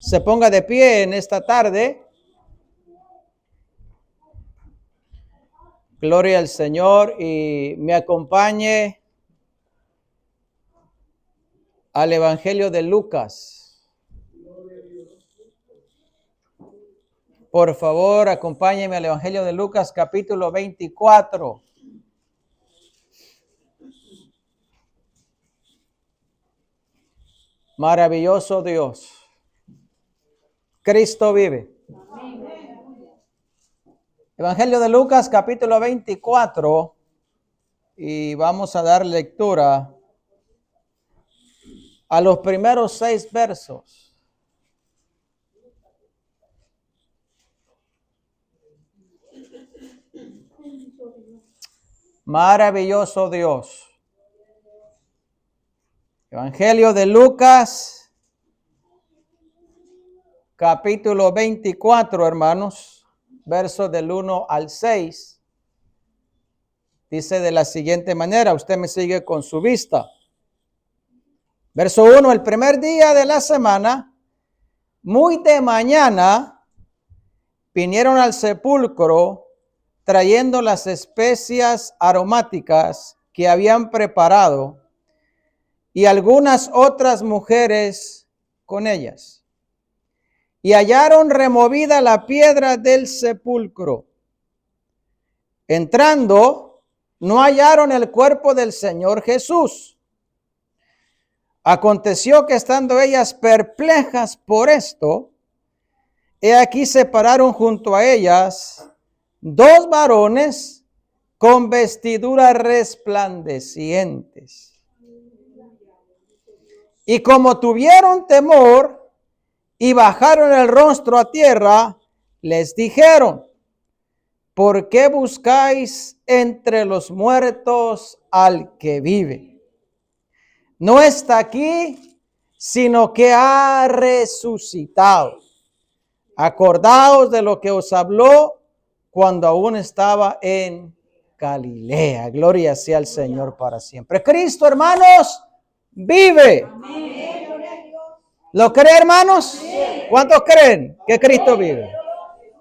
se ponga de pie en esta tarde. Gloria al Señor y me acompañe al Evangelio de Lucas. Por favor, acompáñeme al Evangelio de Lucas, capítulo 24. Maravilloso Dios. Cristo vive. Evangelio de Lucas, capítulo 24. Y vamos a dar lectura a los primeros 6 versos. Maravilloso Dios. Evangelio de Lucas, capítulo 24, hermanos, versos del 1 al 6. Dice de la siguiente manera, usted me sigue con su vista. Verso 1, el primer día de la semana, muy de mañana, vinieron al sepulcro trayendo las especias aromáticas que habían preparado y algunas otras mujeres con ellas. Y hallaron removida la piedra del sepulcro. Entrando, no hallaron el cuerpo del Señor Jesús. Aconteció que estando ellas perplejas por esto, he aquí se pararon junto a ellas 2 varones con vestiduras resplandecientes. Y como tuvieron temor y bajaron el rostro a tierra, les dijeron: ¿por qué buscáis entre los muertos al que vive? No está aquí, sino que ha resucitado. Acordaos de lo que os habló cuando aún estaba en Galilea. Gloria sea al Señor para siempre. Cristo, hermanos, vive. Amén. ¿Lo creen, hermanos? ¿Cuántos creen que Cristo vive?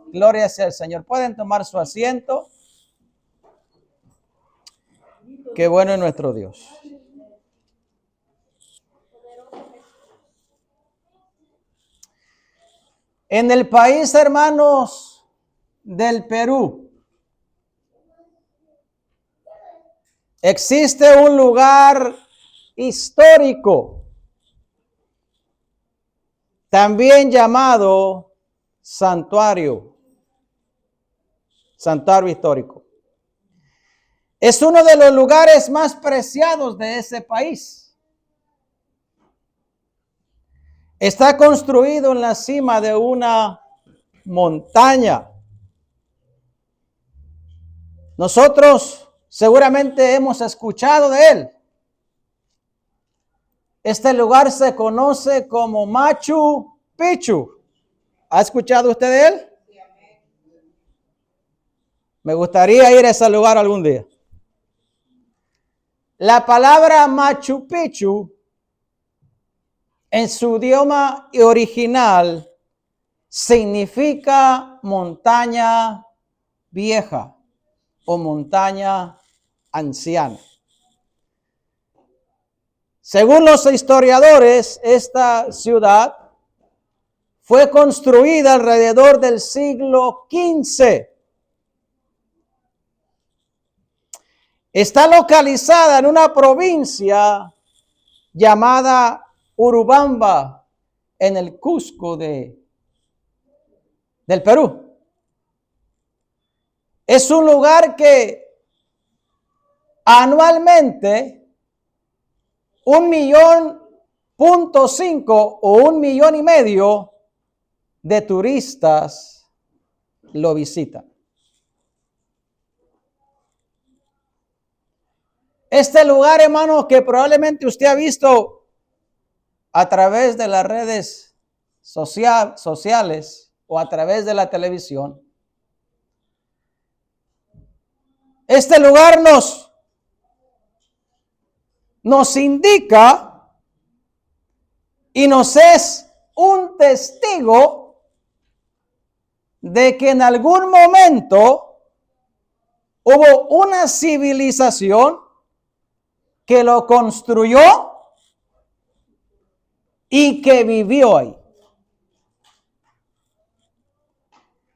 Gloria sea al Señor. ¿Pueden tomar su asiento? Qué bueno es nuestro Dios. En el país, hermanos, del Perú, existe un lugar histórico, también llamado santuario histórico. Es uno de los lugares más preciados de ese país. Está construido en la cima de una montaña. Nosotros seguramente hemos escuchado de él. Este lugar se conoce como Machu Picchu. ¿Ha escuchado usted de él? Me gustaría ir a ese lugar algún día. La palabra Machu Picchu en su idioma original significa montaña vieja o montaña anciana. Según los historiadores, esta ciudad fue construida alrededor del siglo XV. Está localizada en una provincia llamada Urubamba, en el Cusco del Perú. Es un lugar que anualmente 1,5 millones o 1,5 millones de turistas lo visitan. Este lugar, hermano, que probablemente usted ha visto a través de las redes sociales o a través de la televisión. Este lugar nos indica y nos es un testigo de que en algún momento hubo una civilización que lo construyó y que vivió ahí.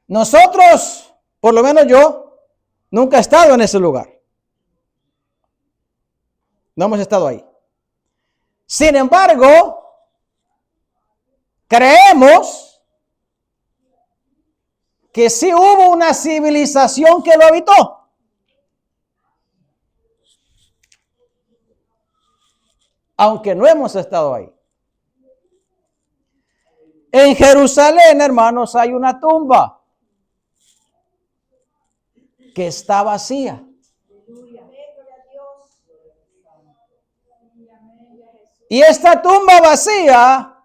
Nosotros, por lo menos yo, nunca he estado en ese lugar. No hemos estado ahí. Sin embargo, creemos que sí hubo una civilización que lo habitó. Aunque no hemos estado ahí. En Jerusalén, hermanos, hay una tumba que está vacía. Y esta tumba vacía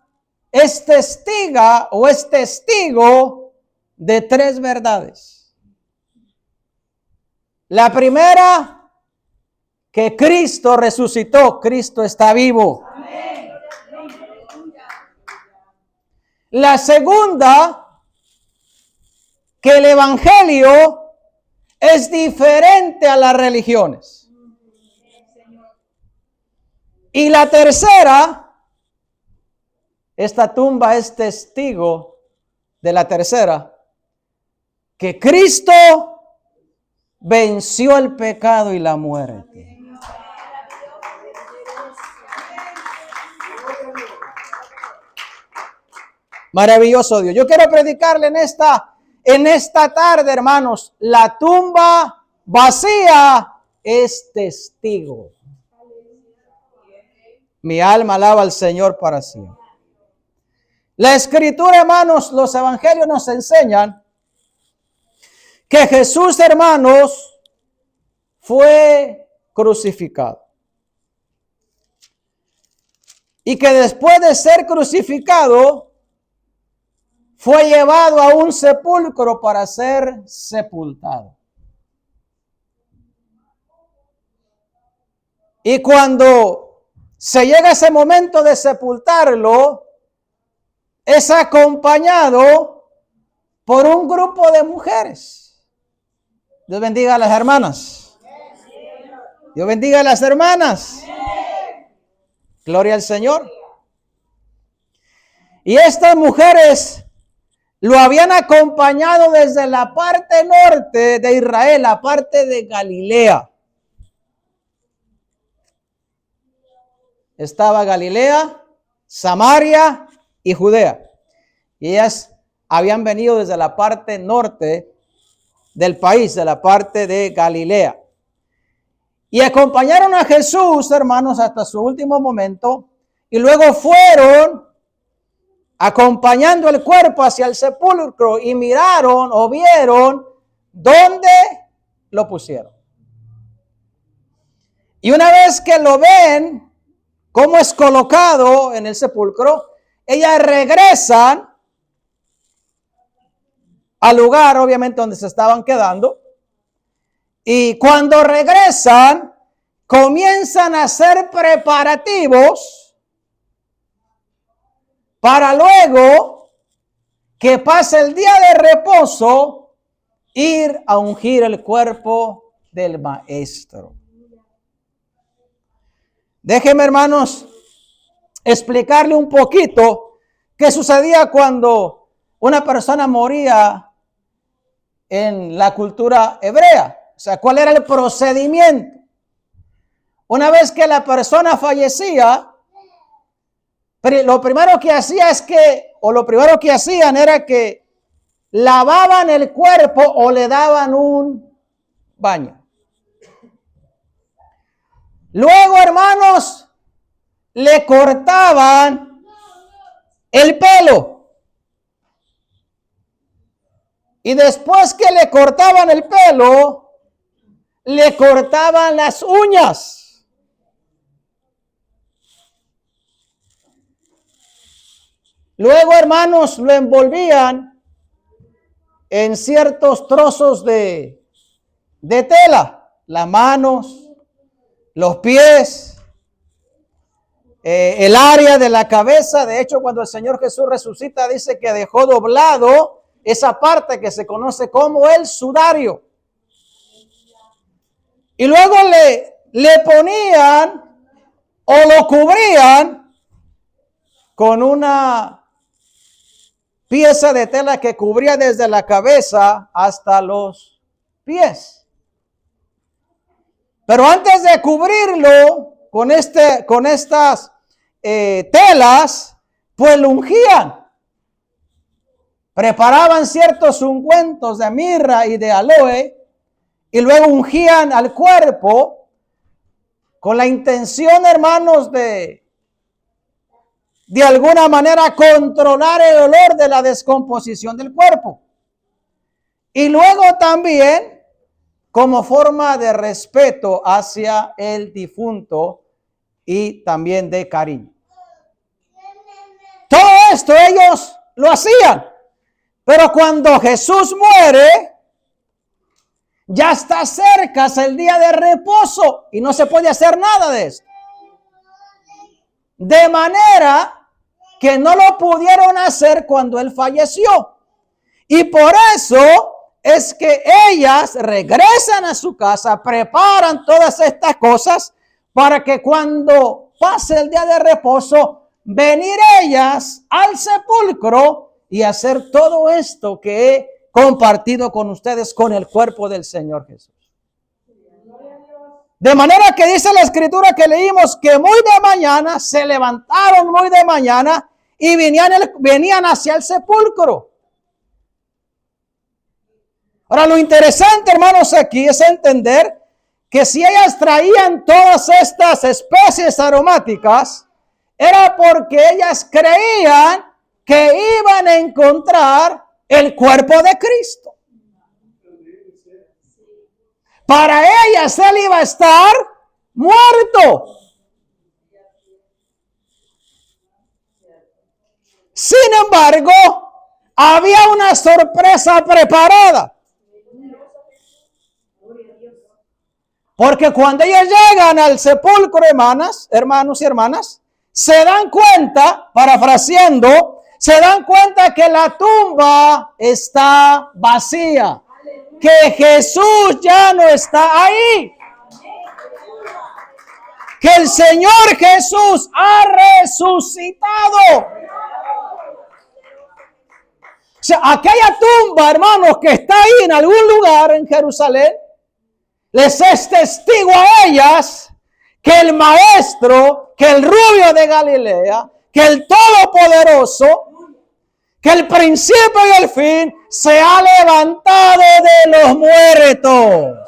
es testiga o es testigo de tres verdades. La primera, que Cristo resucitó, Cristo está vivo. Amén. La segunda, que el evangelio es diferente a las religiones. Y la tercera, esta tumba es testigo de la tercera, que Cristo venció el pecado y la muerte. Maravilloso Dios. Yo quiero predicarle en esta tarde, hermanos, la tumba vacía es testigo. Mi alma alaba al Señor para siempre. La Escritura, hermanos, los evangelios nos enseñan que Jesús, hermanos, fue crucificado. Y que después de ser crucificado, fue llevado a un sepulcro para ser sepultado. Y cuando se llega ese momento de sepultarlo, es acompañado por un grupo de mujeres. Dios bendiga a las hermanas. Dios bendiga a las hermanas. Gloria al Señor. Y estas mujeres lo habían acompañado desde la parte norte de Israel, la parte de Galilea. Estaba Galilea, Samaria y Judea. Y ellas habían venido desde la parte norte del país, de la parte de Galilea. Y acompañaron a Jesús, hermanos, hasta su último momento. Y luego fueron acompañando el cuerpo hacia el sepulcro y miraron o vieron dónde lo pusieron. Y una vez que lo ven, cómo es colocado en el sepulcro, ellas regresan al lugar, obviamente, donde se estaban quedando. Y cuando regresan, comienzan a hacer preparativos para luego que pase el día de reposo, ir a ungir el cuerpo del Maestro. Déjenme, hermanos, explicarle un poquito qué sucedía cuando una persona moría en la cultura hebrea. O sea, cuál era el procedimiento. Una vez que la persona fallecía, lo primero que hacía lo primero que hacían era que lavaban el cuerpo o le daban un baño. Luego, hermanos, le cortaban el pelo. Y después que le cortaban el pelo, le cortaban las uñas. Luego, hermanos, lo envolvían en ciertos trozos de tela, las manos, los pies, el área de la cabeza. De hecho, cuando el Señor Jesús resucita, dice que dejó doblado esa parte que se conoce como el sudario. Y luego le ponían o lo cubrían con una pieza de tela que cubría desde la cabeza hasta los pies. Pero antes de cubrirlo con estas telas, pues lo ungían. Preparaban ciertos ungüentos de mirra y de aloe y luego ungían al cuerpo con la intención, hermanos, de alguna manera controlar el olor de la descomposición del cuerpo. Y luego también como forma de respeto hacia el difunto y también de cariño. Todo esto ellos lo hacían. Pero cuando Jesús muere, ya está cerca el día de reposo y no se puede hacer nada de esto. De manera que no lo pudieron hacer cuando él falleció. Y por eso es que ellas regresan a su casa, preparan todas estas cosas para que cuando pase el día de reposo, venir ellas al sepulcro y hacer todo esto que he compartido con ustedes con el cuerpo del Señor Jesús. De manera que dice la escritura que leímos que muy de mañana se levantaron muy de mañana y venían hacia el sepulcro. Ahora, lo interesante, hermanos, aquí es entender que si ellas traían todas estas especies aromáticas, era porque ellas creían que iban a encontrar el cuerpo de Cristo. Para ellas él iba a estar muerto. Sin embargo, había una sorpresa preparada. Porque cuando ellos llegan al sepulcro, hermanos y hermanas, se dan cuenta, parafraseando, se dan cuenta que la tumba está vacía, que Jesús ya no está ahí, que el Señor Jesús ha resucitado. O sea, aquella tumba, hermanos, que está ahí en algún lugar en Jerusalén, les es testigo a ellas que el Maestro, que el Rubio de Galilea, que el Todopoderoso, que el principio y el fin se ha levantado de los muertos.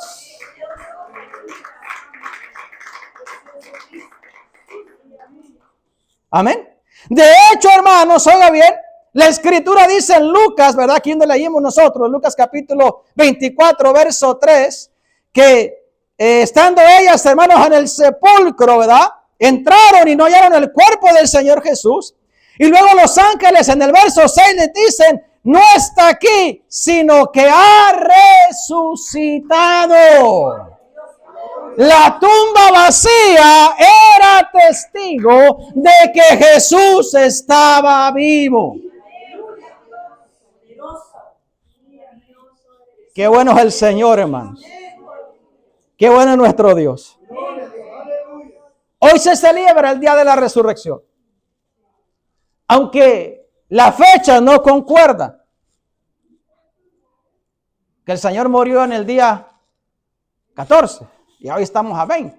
Amén. De hecho, hermanos, oiga bien, la escritura dice en Lucas, ¿verdad? Aquí donde leímos nosotros, Lucas capítulo 24, verso 3, que estando ellas, hermanos, en el sepulcro, ¿verdad? Entraron y no hallaron el cuerpo del Señor Jesús. Y luego los ángeles en el verso 6 les dicen, no está aquí, sino que ha resucitado. La tumba vacía era testigo de que Jesús estaba vivo. Qué bueno es el Señor, hermanos. Qué bueno es nuestro Dios. Hoy se celebra el día de la resurrección. Aunque la fecha no concuerda. Que el Señor murió en el día 14 y hoy estamos a 20.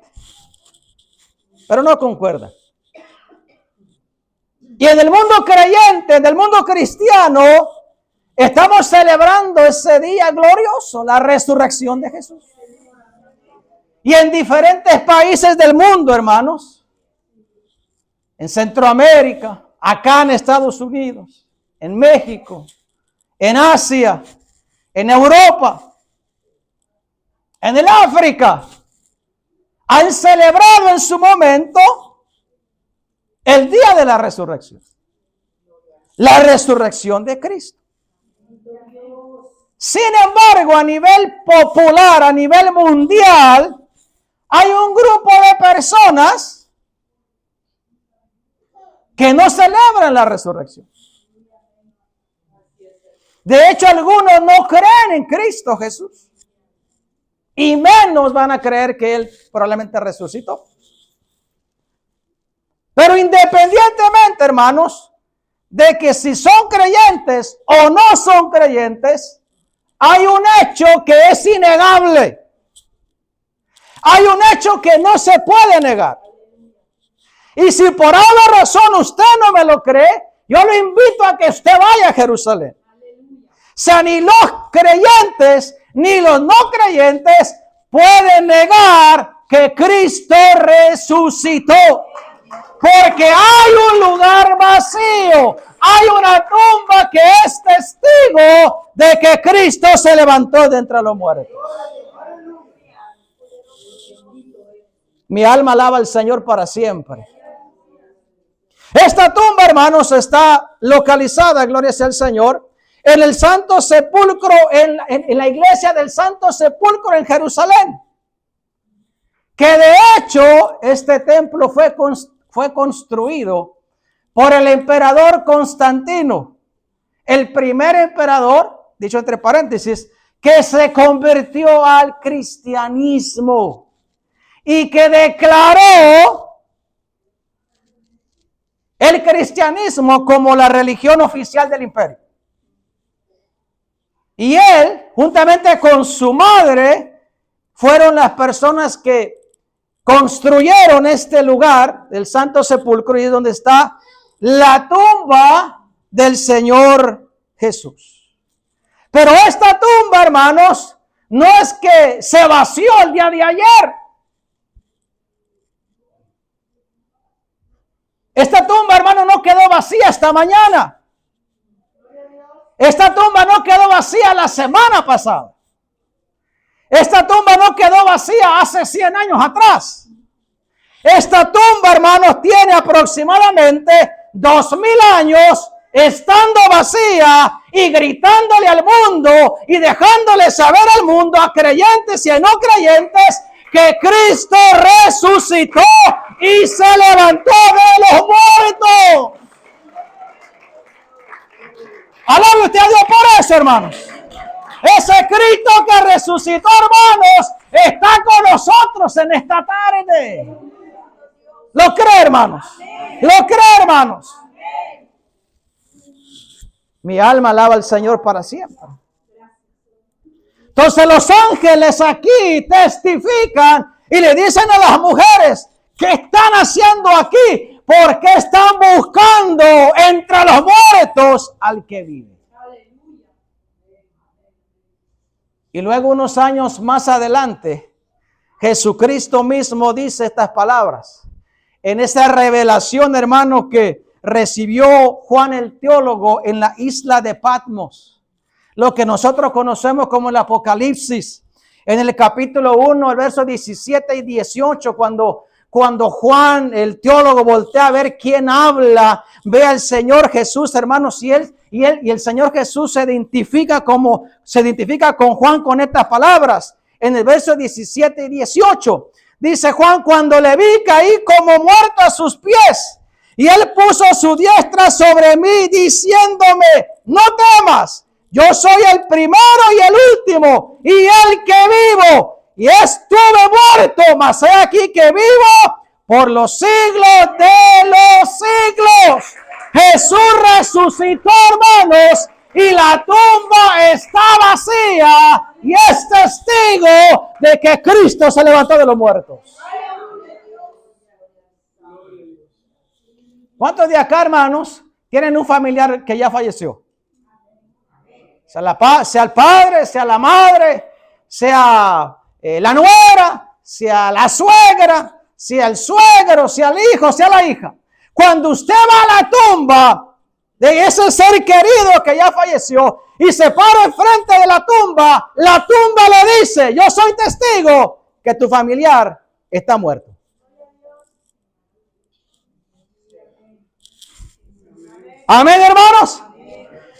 Pero no concuerda. Y en el mundo creyente, en el mundo cristiano, estamos celebrando ese día glorioso, la resurrección de Jesús. Y en diferentes países del mundo, hermanos, en Centroamérica, acá en Estados Unidos, en México, en Asia, en Europa, en el África, han celebrado en su momento el día de la resurrección. La resurrección de Cristo. Sin embargo, a nivel popular, a nivel mundial, hay un grupo de personas que no celebran la resurrección. De hecho, algunos no creen en Cristo Jesús. Y menos van a creer que Él probablemente resucitó. Pero independientemente, hermanos, de que si son creyentes o no son creyentes, hay un hecho que es innegable. Hay un hecho que no se puede negar. Y si por alguna razón usted no me lo cree, yo lo invito a que usted vaya a Jerusalén. O sea, ni los creyentes ni los no creyentes pueden negar que Cristo resucitó. Porque hay un lugar vacío, hay una tumba que es testigo de que Cristo se levantó de entre los muertos. Mi alma alaba al Señor para siempre. Esta tumba, hermanos, está localizada, gloria sea al Señor, en el Santo Sepulcro, en la iglesia del Santo Sepulcro en Jerusalén. Que de hecho, este templo fue construido por el emperador Constantino, el primer emperador, dicho entre paréntesis, que se convirtió al cristianismo y que declaró el cristianismo como la religión oficial del imperio. Y él, juntamente con su madre, fueron las personas que construyeron este lugar del Santo Sepulcro y es donde está la tumba del Señor Jesús. Pero esta tumba, hermanos, no es que se vació el día de ayer. Esta tumba, hermano, no quedó vacía esta mañana. Esta tumba no quedó vacía la semana pasada. Esta tumba no quedó vacía hace 100 años atrás. Esta tumba, hermanos, tiene aproximadamente 2000 años estando vacía y gritándole al mundo y dejándole saber al mundo, a creyentes y a no creyentes, que Cristo resucitó y se levantó de los muertos. Alabe usted a Dios por eso, hermanos. Ese Cristo que resucitó, hermanos, está con nosotros en esta tarde. ¿Lo cree, hermanos? ¿Lo cree, hermanos? Mi alma alaba al Señor para siempre. Entonces los ángeles aquí testifican y le dicen a las mujeres, ¿qué están haciendo aquí? ¿Por qué están buscando entre los muertos al que vive? Y luego unos años más adelante, Jesucristo mismo dice estas palabras. En esa revelación, hermano, que recibió Juan el teólogo en la isla de Patmos. Lo que nosotros conocemos como el Apocalipsis. En el capítulo 1, el verso 17 y 18, cuando Juan el teólogo voltea a ver quién habla, ve al Señor Jesús, hermanos, y el Señor Jesús se identifica con Juan con estas palabras. En el verso 17 y 18 dice Juan: cuando le vi, caí como muerto a sus pies, y él puso su diestra sobre mí, diciéndome: no temas, yo soy el primero y el último, y el que vivo. Y estuve muerto, mas he aquí que vivo por los siglos de los siglos. Jesús resucitó, hermanos, y la tumba está vacía, y es testigo de que Cristo se levantó de los muertos. ¿Cuántos de acá, hermanos, tienen un familiar que ya falleció? Sea el padre, sea la madre, sea la nuera, sea la suegra, sea el suegro, sea el hijo, sea la hija. Cuando usted va a la tumba de ese ser querido que ya falleció y se para enfrente de la tumba le dice: yo soy testigo que tu familiar está muerto. Amén, hermanos.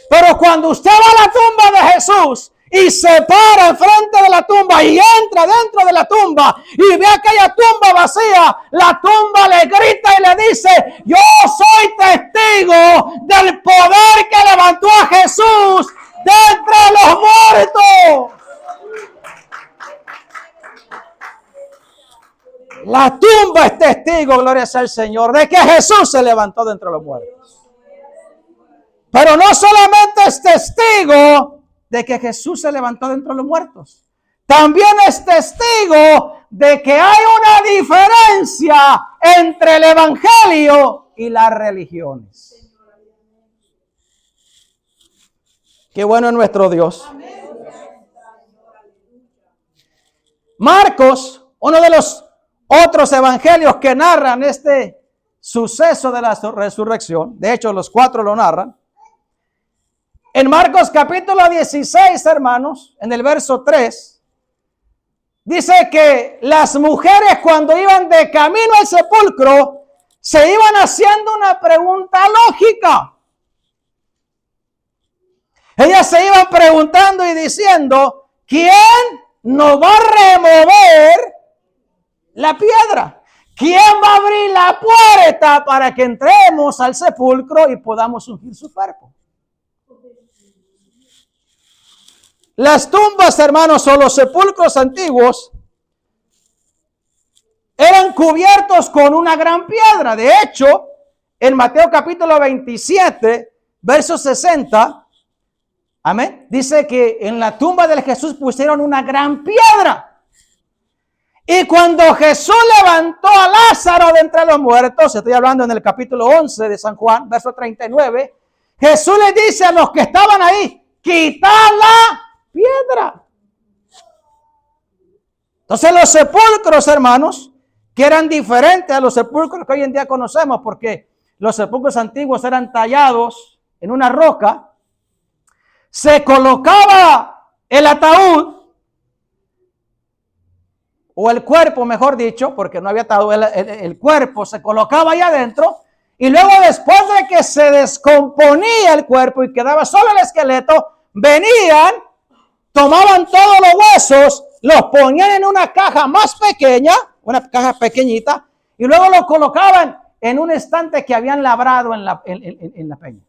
Pero cuando usted va a la tumba de Jesús y se para enfrente de la tumba y entra dentro de la tumba y ve aquella tumba vacía, la tumba le grita y le dice: yo soy testigo del poder que levantó a Jesús de entre los muertos. La tumba es testigo, gloria sea al Señor, de que Jesús se levantó de entre los muertos. Pero no solamente es testigo de que Jesús se levantó de entre los muertos, también es testigo de que hay una diferencia entre el evangelio y las religiones. Qué bueno es nuestro Dios. Marcos, uno de los otros evangelios que narran este suceso de la resurrección, de hecho los 4 lo narran. En Marcos capítulo 16, hermanos, en el verso 3, dice que las mujeres, cuando iban de camino al sepulcro, se iban haciendo una pregunta lógica. Ellas se iban preguntando y diciendo: ¿quién nos va a remover la piedra? ¿Quién va a abrir la puerta para que entremos al sepulcro y podamos ungir su cuerpo? Las tumbas, hermanos, o los sepulcros antiguos eran cubiertos con una gran piedra. De hecho, en Mateo capítulo 27, verso 60, amén, dice que en la tumba de Jesús pusieron una gran piedra. Y cuando Jesús levantó a Lázaro de entre los muertos, estoy hablando en el capítulo 11 de San Juan, verso 39, Jesús le dice a los que estaban ahí: quitad la piedra. Entonces los sepulcros, hermanos, que eran diferentes a los sepulcros que hoy en día conocemos, porque los sepulcros antiguos eran tallados en una roca, se colocaba el ataúd, o el cuerpo, mejor dicho, porque no había ataúd, el cuerpo se colocaba ahí adentro, y luego, después de que se descomponía el cuerpo y quedaba solo el esqueleto, venían, tomaban todos los huesos, los ponían en una caja más pequeña, una caja pequeñita, y luego los colocaban en un estante que habían labrado en la peña.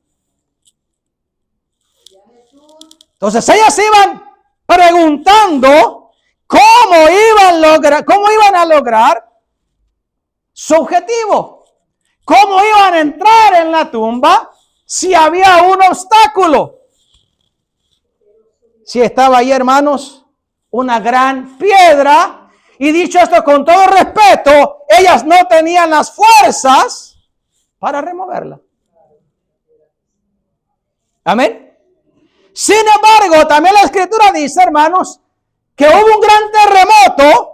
Entonces ellas iban preguntando cómo iban a lograr su objetivo, cómo iban a entrar en la tumba si había un obstáculo. Si estaba ahí, hermanos, una gran piedra, y dicho esto con todo respeto, ellas no tenían las fuerzas para removerla. Amén. Sin embargo, también la Escritura dice, hermanos, que hubo un gran terremoto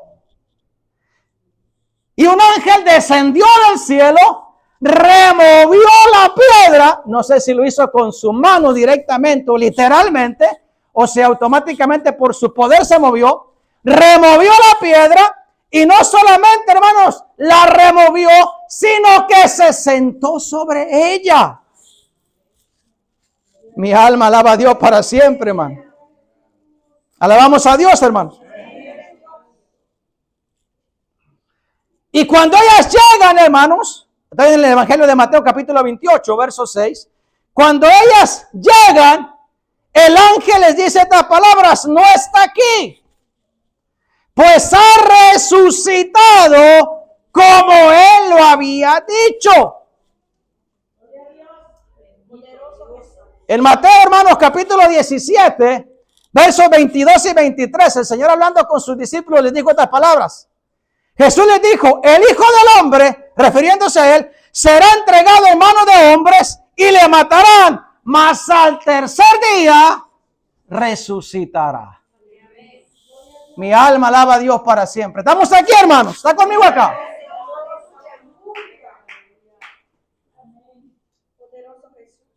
y un ángel descendió del cielo, removió la piedra. No sé si lo hizo con su mano directamente o literalmente, o si automáticamente por su poder se movió, removió la piedra, y no solamente, hermanos, la removió, sino que se sentó sobre ella. Mi alma alaba a Dios para siempre, hermano. Alabamos a Dios, hermanos. Y cuando ellas llegan, hermanos, está en el Evangelio de Mateo capítulo 28, verso 6, cuando ellas llegan, el ángel les dice estas palabras: no está aquí, pues ha resucitado como él lo había dicho. En Mateo, hermanos, capítulo 17, versos 22 y 23, el Señor, hablando con sus discípulos, les dijo estas palabras. Jesús les dijo: el Hijo del Hombre, refiriéndose a él, será entregado en manos de hombres y le matarán, mas al tercer día resucitará. Mi alma alaba a Dios para siempre. Estamos aquí, hermanos. ¿Está conmigo acá?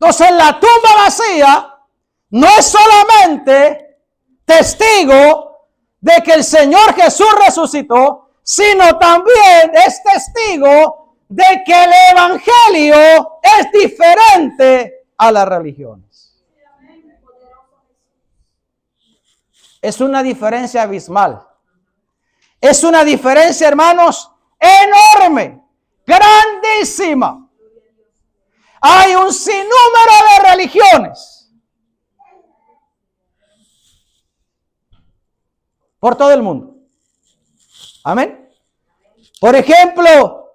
Entonces, la tumba vacía no es solamente testigo de que el Señor Jesús resucitó, sino también es testigo de que el evangelio es diferente a las religiones. Es una diferencia abismal. Es una diferencia, hermanos, enorme, grandísima. Hay un sinnúmero de religiones por todo el mundo. Amén. Por ejemplo,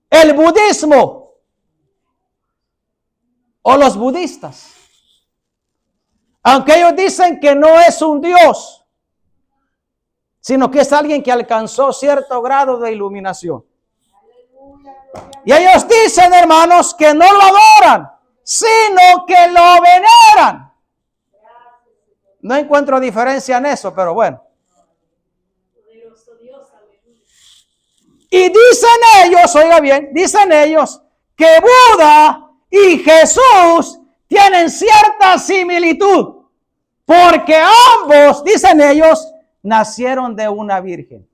el budismo o los budistas. Aunque ellos dicen que no es un Dios, sino que es alguien que alcanzó cierto grado de iluminación. Y ellos dicen, hermanos, que no lo adoran, sino que lo veneran. No encuentro diferencia en eso, pero bueno. Y dicen ellos, oiga bien, dicen ellos que Buda y Jesús tienen cierta similitud, porque ambos, dicen ellos, nacieron de una virgen.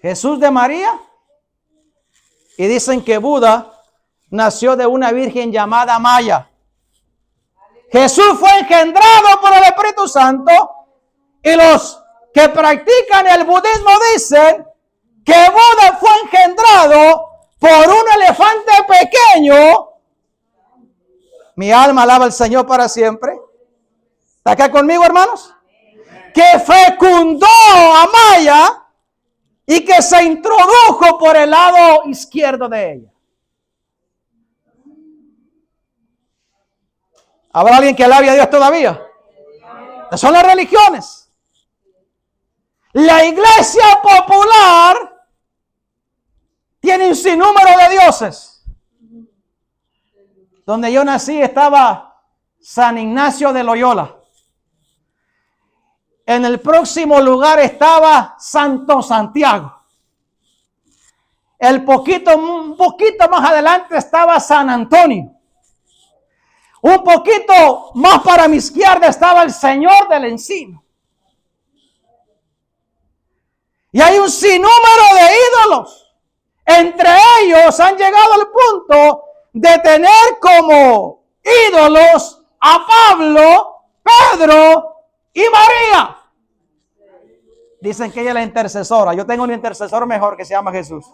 Jesús de María, y dicen que Buda nació de una virgen llamada Maya. Jesús fue engendrado por el Espíritu Santo, y los que practican el budismo dicen que Buda fue engendrado por un elefante pequeño. Mi alma alaba al Señor para siempre. ¿Está acá conmigo, hermanos? Que fecundó a Maya y que se introdujo por el lado izquierdo de ella. ¿Habrá alguien que alabe a Dios todavía? Son las religiones. La iglesia popular tiene un sinnúmero de dioses. Donde yo nací estaba San Ignacio de Loyola. En el próximo lugar estaba Santo Santiago. Un poquito más adelante estaba San Antonio. Un poquito más para mi izquierda estaba el Señor del Encino. Y hay un sinnúmero de ídolos. Entre ellos han llegado al punto de tener como ídolos a Pablo, Pedro y María. Dicen que ella es la intercesora. Yo tengo un intercesor mejor que se llama Jesús.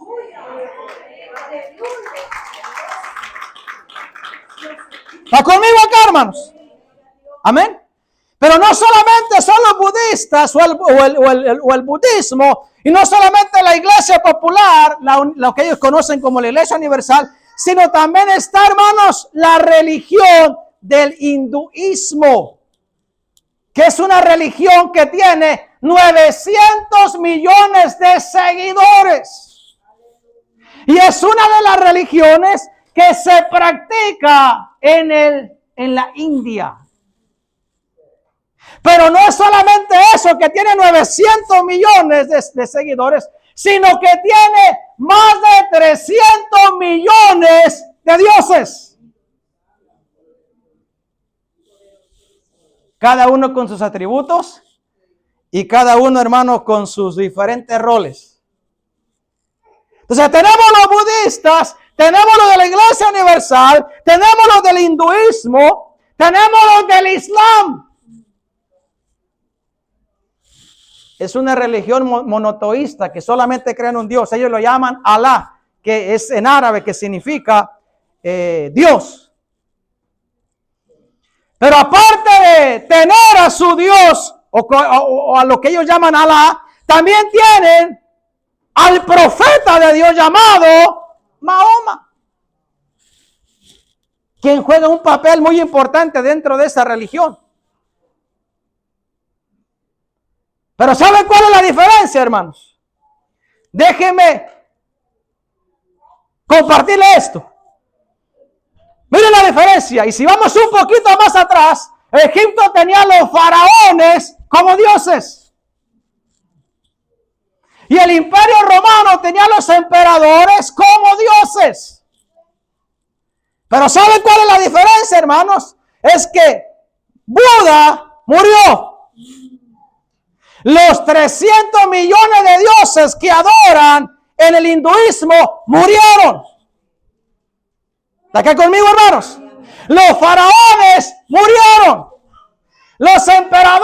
¿Está conmigo acá, hermanos? Amén. Pero no solamente son los budistas o el budismo, y no solamente la iglesia popular, lo que ellos conocen como la iglesia universal, sino también está, hermanos, la religión del hinduismo, que es una religión que tiene 900 millones de seguidores. Y es una de las religiones que se practica en la India. Pero no es solamente eso, que tiene 900 millones de seguidores, sino que tiene más de 300 millones de dioses. Cada uno con sus atributos y cada uno, hermano, con sus diferentes roles. Entonces tenemos los budistas, tenemos los de la Iglesia Universal, tenemos los del hinduismo, tenemos los del Islam. Es una religión monoteísta que solamente cree en un Dios. Ellos lo llaman Alá, que es en árabe, que significa Dios. Pero aparte de tener a su Dios o a lo que ellos llaman Alá, también tienen al profeta de Dios llamado Mahoma, quien juega un papel muy importante dentro de esa religión. Pero ¿saben cuál es la diferencia, hermanos? Déjenme compartirle esto. Miren la diferencia. Y si vamos un poquito más atrás, Egipto tenía a los faraones como dioses. Y el Imperio Romano tenía a los emperadores como dioses. Pero ¿saben cuál es la diferencia, hermanos? Es que Buda murió. Los 300 millones de dioses que adoran en el hinduismo murieron. ¿Está acá conmigo, hermanos? Los faraones murieron. Los emperadores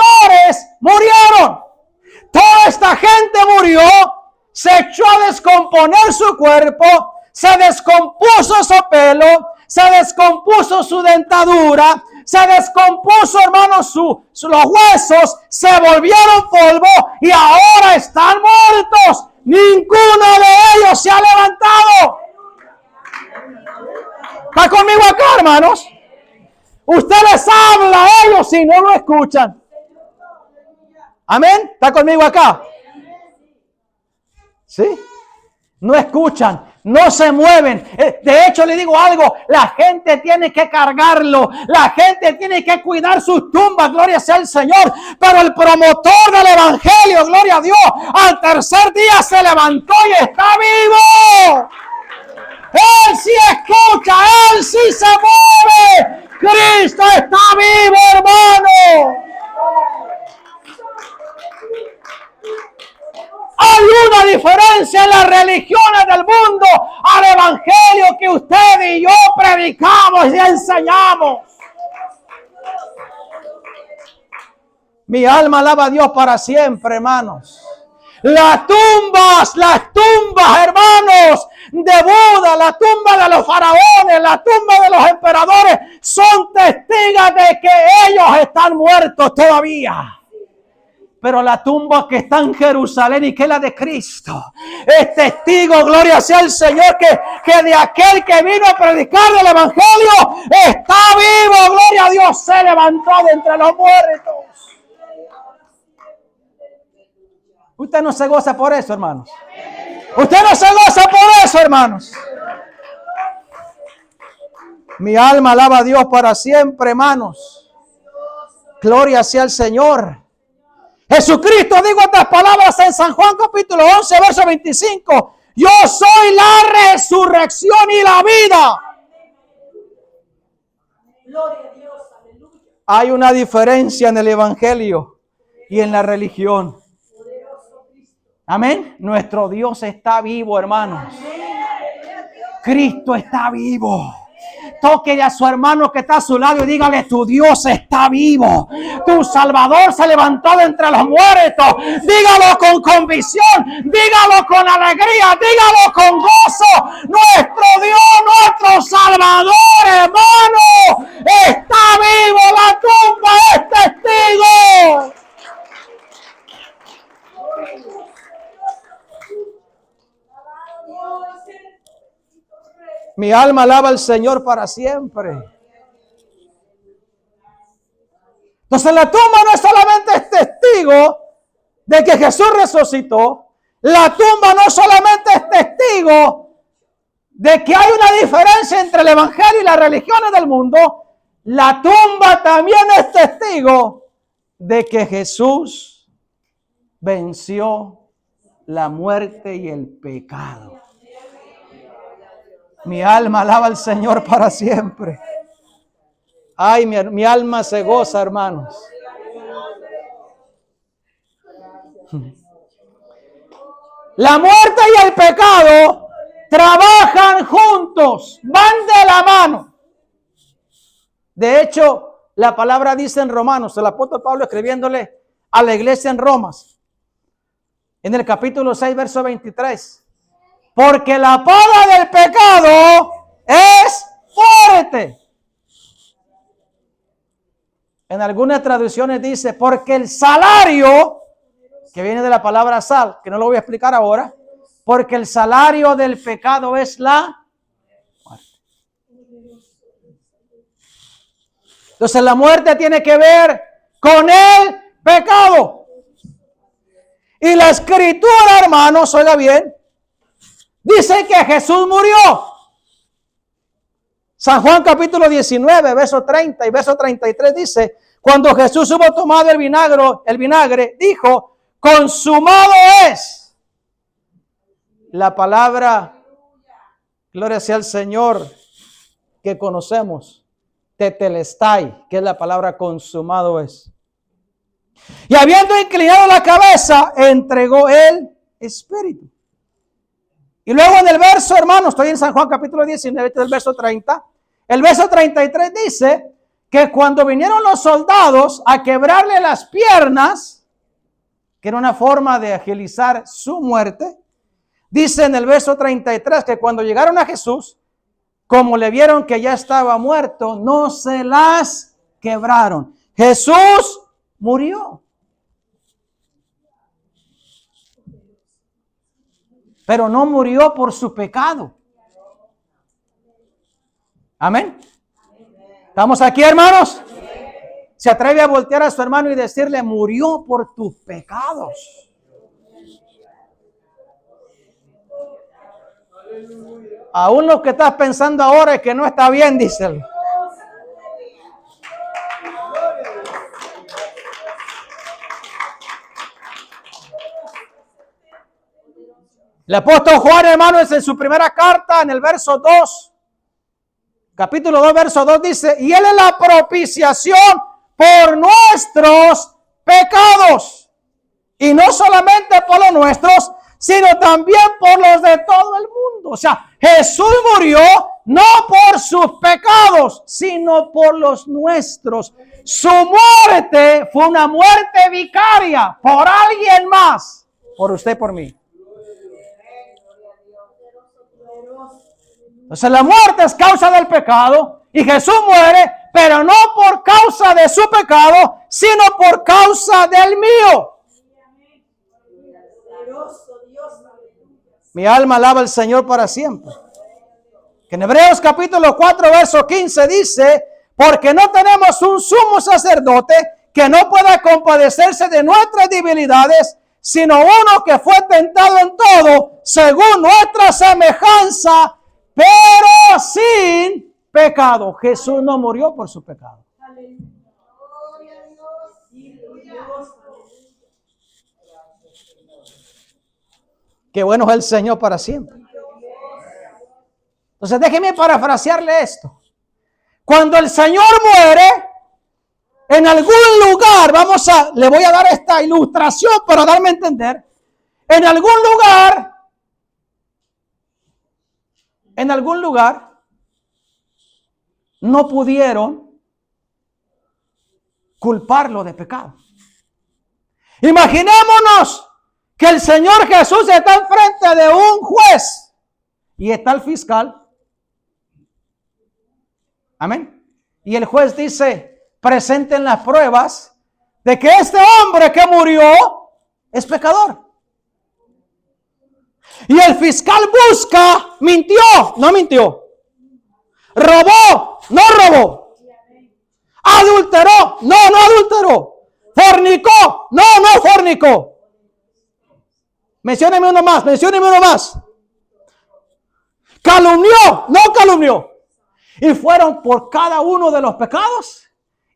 descomponer su cuerpo, se descompuso su pelo, se descompuso su dentadura, se descompuso, hermanos, los huesos, se volvieron polvo y ahora están muertos. Ninguno de ellos se ha levantado. ¿Está conmigo acá, hermanos? Usted les habla a ellos y no lo escuchan. Amén. ¿Está conmigo acá? ¿Sí? No escuchan, no se mueven. De hecho, le digo algo, la gente tiene que cargarlo, la gente tiene que cuidar sus tumbas, gloria sea el Señor. Pero el promotor del evangelio, gloria a Dios, al tercer día se levantó y está vivo. Él sí escucha, Él sí se mueve. Cristo está vivo, hermano. Hay una diferencia en las religiones del mundo al evangelio que usted y yo predicamos y enseñamos. Mi alma alaba a Dios para siempre, hermanos. Las tumbas, hermanos, de Buda, la tumba de los faraones, la tumba de los emperadores, son testigos de que ellos están muertos todavía. Pero la tumba que está en Jerusalén y que es la de Cristo es testigo, gloria sea el Señor, que de aquel que vino a predicar el evangelio está vivo, gloria a Dios, se levantó de entre los muertos. Usted no se goza por eso, hermanos. Usted no se goza por eso, hermanos. Mi alma alaba a Dios para siempre, hermanos. Gloria sea el Señor. Jesucristo dijo estas palabras en San Juan capítulo 11, verso 25. Yo soy la resurrección y la vida. Gloria a Dios, aleluya. Hay una diferencia en el evangelio y en la religión. Amén. Nuestro Dios está vivo, hermanos. Cristo está vivo. Tóquele a su hermano que está a su lado y dígale: tu Dios está vivo. Tu Salvador se levantó de entre los muertos. Dígalo con convicción. Dígalo con alegría. Dígalo con gozo. Nuestro Dios, nuestro Salvador, hermano, está vivo. La tumba es testigo. Mi alma alaba al Señor para siempre. Entonces la tumba no solamente es testigo de que Jesús resucitó. La tumba no solamente es testigo de que hay una diferencia entre el evangelio y las religiones del mundo. La tumba también es testigo de que Jesús venció la muerte y el pecado. Mi alma alaba al Señor para siempre. Ay, mi alma se goza, hermanos. La muerte y el pecado trabajan juntos, van de la mano. De hecho, la palabra dice en Romanos, el apóstol Pablo escribiéndole a la iglesia en Roma, en el capítulo 6, verso 23. Porque la paga del pecado es muerte. En algunas traducciones dice, porque el salario, que viene de la palabra sal, que no lo voy a explicar ahora, porque el salario del pecado es la muerte. Entonces la muerte tiene que ver con el pecado. Y la escritura, hermanos, oiga bien, dice que Jesús murió. San Juan capítulo 19, verso 30 y verso 33 dice, cuando Jesús hubo tomado el vinagre, dijo, consumado es. La palabra, gloria sea al Señor, que conocemos, tetelestai, que es la palabra consumado es. Y habiendo inclinado la cabeza, entregó el Espíritu. Y luego en el verso, hermano, estoy en San Juan capítulo 19, este es el verso 30. El verso 33 dice que cuando vinieron los soldados a quebrarle las piernas, que era una forma de agilizar su muerte, Dice en el verso 33 que cuando llegaron a Jesús, como le vieron que ya estaba muerto, no se las quebraron. Jesús murió. Pero no murió por su pecado. Amén. ¿Estamos aquí, hermanos? Se atreve a voltear a su hermano y decirle, murió por tus pecados. Aún lo que estás pensando ahora es que no está bien, díselo. El apóstol Juan, hermano, es en su primera carta, en el verso 2, capítulo 2, verso 2, dice, y Él es la propiciación por nuestros pecados. Y no solamente por los nuestros, sino también por los de todo el mundo. O sea, Jesús murió no por sus pecados, sino por los nuestros. Su muerte fue una muerte vicaria por alguien más, por usted y por mí. Entonces la muerte es causa del pecado y Jesús muere, pero no por causa de su pecado, sino por causa del mío. Mi alma alaba al Señor para siempre. Que en Hebreos capítulo 4, verso 15 dice, porque no tenemos un sumo sacerdote que no pueda compadecerse de nuestras debilidades, sino uno que fue tentado en todo, según nuestra semejanza, pero sin pecado. Jesús no murió por su pecado. Qué bueno es el Señor para siempre. Entonces déjeme parafrasearle esto. Cuando el Señor muere, en algún lugar, le voy a dar esta ilustración para darme a entender. En algún lugar, no pudieron culparlo de pecado. Imaginémonos que el Señor Jesús está enfrente de un juez y está el fiscal. Amén. Y el juez dice, presenten las pruebas de que este hombre que murió es pecador. Y el fiscal busca, mintió, no mintió. Robó, no robó. Adulteró, no adulteró. Fornicó, no fornicó. Mencióneme uno más. Calumnió, no calumnió. Y fueron por cada uno de los pecados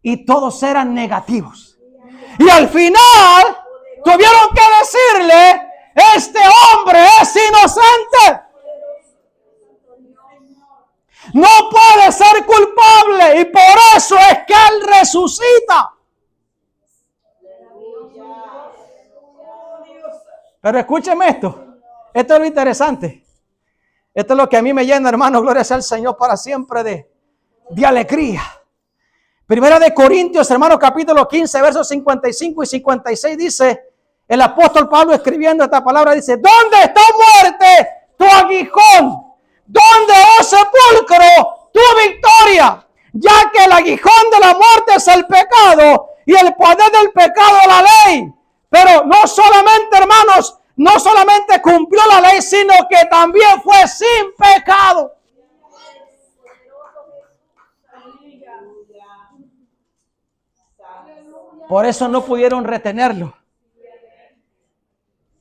y todos eran negativos. Y al final tuvieron que decirle, este hombre es inocente. No puede ser culpable y por eso es que Él resucita. Pero escúcheme esto. Esto es lo interesante. Esto es lo que a mí me llena, hermano. Gloria sea al Señor para siempre de alegría. Primera de Corintios, hermano, capítulo 15, versos 55 y 56 dice, el apóstol Pablo escribiendo esta palabra dice, ¿dónde está muerte tu aguijón? ¿Dónde, oh sepulcro, tu victoria? Ya que el aguijón de la muerte es el pecado y el poder del pecado la ley. Pero no solamente, hermanos, no solamente cumplió la ley, sino que también fue sin pecado. Por eso no pudieron retenerlo.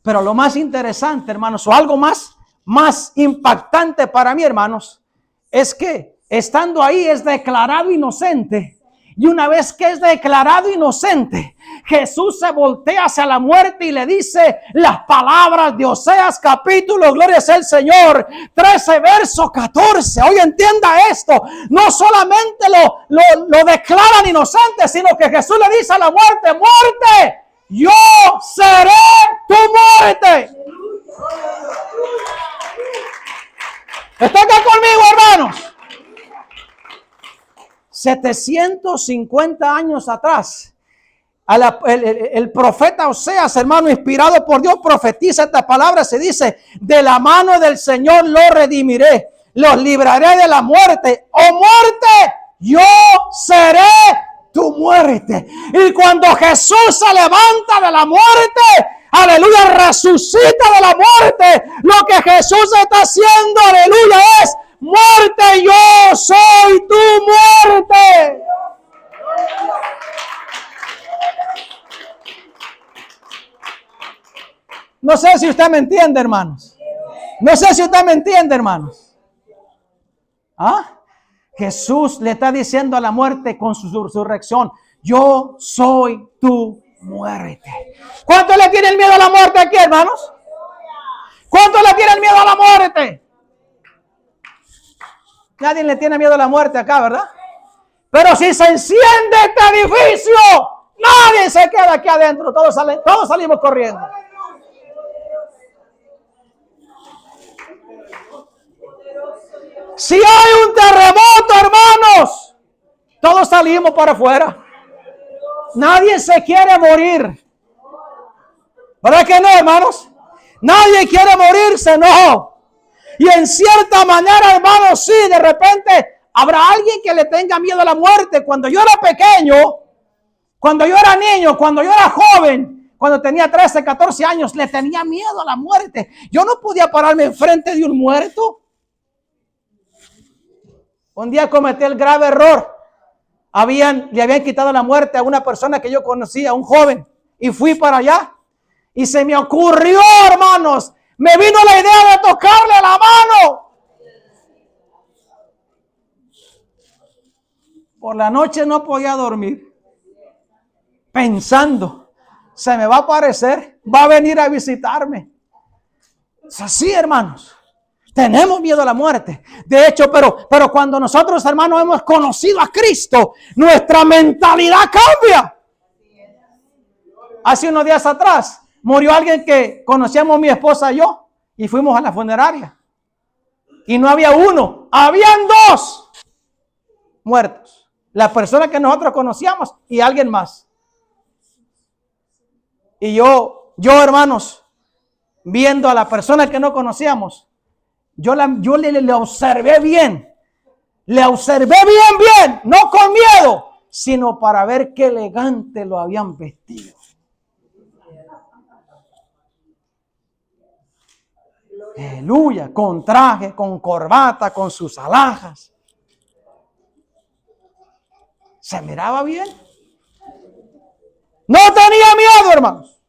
Pero lo más interesante, hermanos, o algo más impactante para mí, hermanos, es que estando ahí es declarado inocente. Y una vez que es declarado inocente, Jesús se voltea hacia la muerte y le dice las palabras de Oseas capítulo, gloria sea el Señor, 13 verso 14. Oye, entienda esto. No solamente lo declaran inocente, sino que Jesús le dice a la muerte, muerte, yo seré tu muerte. ¿Está acá conmigo, hermanos? 750 años atrás, El profeta Oseas, hermano, inspirado por Dios, profetiza esta palabra. Se dice: de la mano del Señor los redimiré, los libraré de la muerte. ¡Oh muerte, yo seré tu muerte! Y cuando Jesús se levanta de la muerte, aleluya, resucita de la muerte, lo que Jesús está haciendo, aleluya, es: muerte, yo soy tu muerte. No sé si usted me entiende, hermanos. No sé si usted me entiende, hermanos. ¿Ah? Jesús le está diciendo a la muerte con su resurrección: yo soy tu muerte. ¿Cuánto le tiene el miedo a la muerte aquí, hermanos? ¿Cuánto le tiene el miedo a la muerte? Nadie le tiene miedo a la muerte acá, ¿verdad? Pero si se enciende este edificio, nadie se queda aquí adentro. Todos salimos corriendo. Si hay un terremoto, hermanos, todos salimos para afuera. Nadie se quiere morir. ¿Verdad que no, hermanos? Nadie quiere morirse, no. Y en cierta manera, hermanos, sí, de repente habrá alguien que le tenga miedo a la muerte. Cuando yo era pequeño, cuando yo era niño, cuando yo era joven, cuando tenía 13, 14 años, le tenía miedo a la muerte. Yo no podía pararme enfrente de un muerto. Un día cometí el grave error. Le habían quitado la muerte a una persona que yo conocía, un joven, y fui para allá. Y se me ocurrió, hermanos, me vino la idea de tocarle la mano. Por la noche no podía dormir, pensando: se me va a aparecer, va a venir a visitarme. Es así, hermanos. Tenemos miedo a la muerte. De hecho, pero cuando nosotros, hermanos, hemos conocido a Cristo, nuestra mentalidad cambia. Hace unos días atrás murió alguien que conocíamos mi esposa y yo, y fuimos a la funeraria. Y no había uno, habían dos muertos. La persona que nosotros conocíamos y alguien más. Y yo, hermanos, viendo a la persona que no conocíamos, yo le observé bien. Le observé bien, no con miedo, sino para ver qué elegante lo habían vestido. Aleluya, con traje, con corbata, con sus alhajas. Se miraba bien. No tenía miedo, hermanos.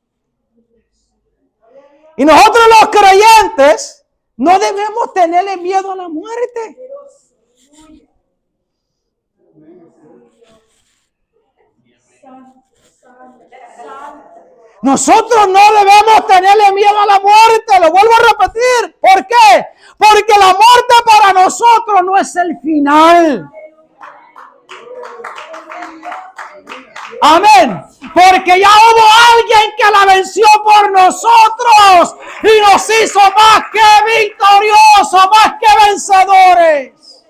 Y nosotros los creyentes no debemos tenerle miedo a la muerte. Nosotros no debemos tenerle miedo a la muerte. Lo vuelvo a repetir. ¿Por qué? Porque la muerte para nosotros no es el final. Amén. Porque ya hubo alguien que la venció por nosotros y nos hizo más que victoriosos, más que vencedores.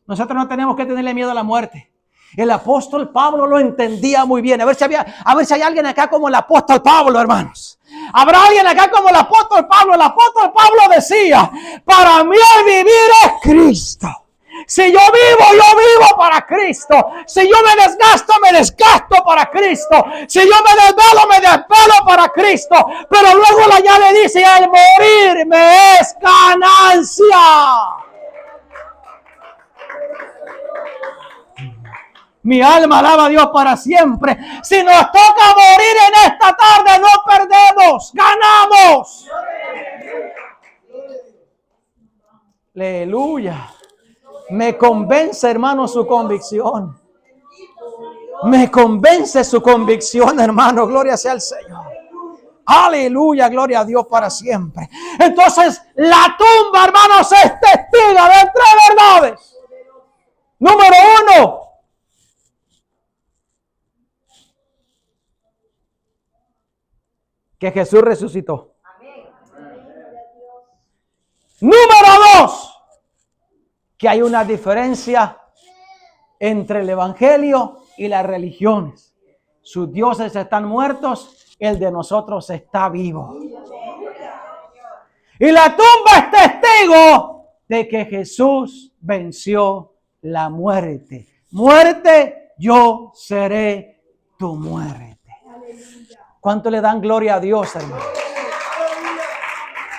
Nosotros no tenemos que tenerle miedo a la muerte. El apóstol Pablo lo entendía muy bien. A ver si hay alguien acá como el apóstol Pablo, hermanos. ¿Habrá alguien acá como el apóstol Pablo? El apóstol Pablo decía: para mí el vivir es Cristo. Si yo vivo para Cristo. Si yo me desgasto para Cristo. Si yo me desvelo para Cristo. Pero luego la ya le dice: el morir me es ganancia. Mi alma alaba a Dios para siempre. Si nos toca morir en esta tarde, no perdemos, ganamos. Aleluya. Me convence, hermano, su convicción. Me convence su convicción, hermano. Gloria sea al Señor. Aleluya, gloria a Dios para siempre. Entonces, la tumba, hermanos, es testigo de 3 verdades. Número 1. Que Jesús resucitó. Número 2. Que hay una diferencia entre el evangelio y las religiones. Sus dioses están muertos, el de nosotros está vivo. Y la tumba es testigo de que Jesús venció la muerte. Muerte, yo seré tu muerte. ¿Cuánto le dan gloria a Dios, hermano?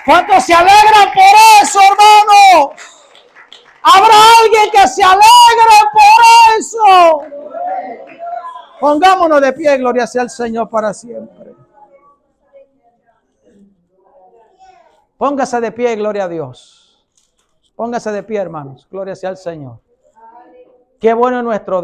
¿Cuántos se alegran por eso, hermano? ¿Habrá alguien que se alegre por eso? Pongámonos de pie, gloria sea al Señor para siempre. Póngase de pie, gloria a Dios. Póngase de pie, hermanos. Gloria sea al Señor. Qué bueno es nuestro Dios.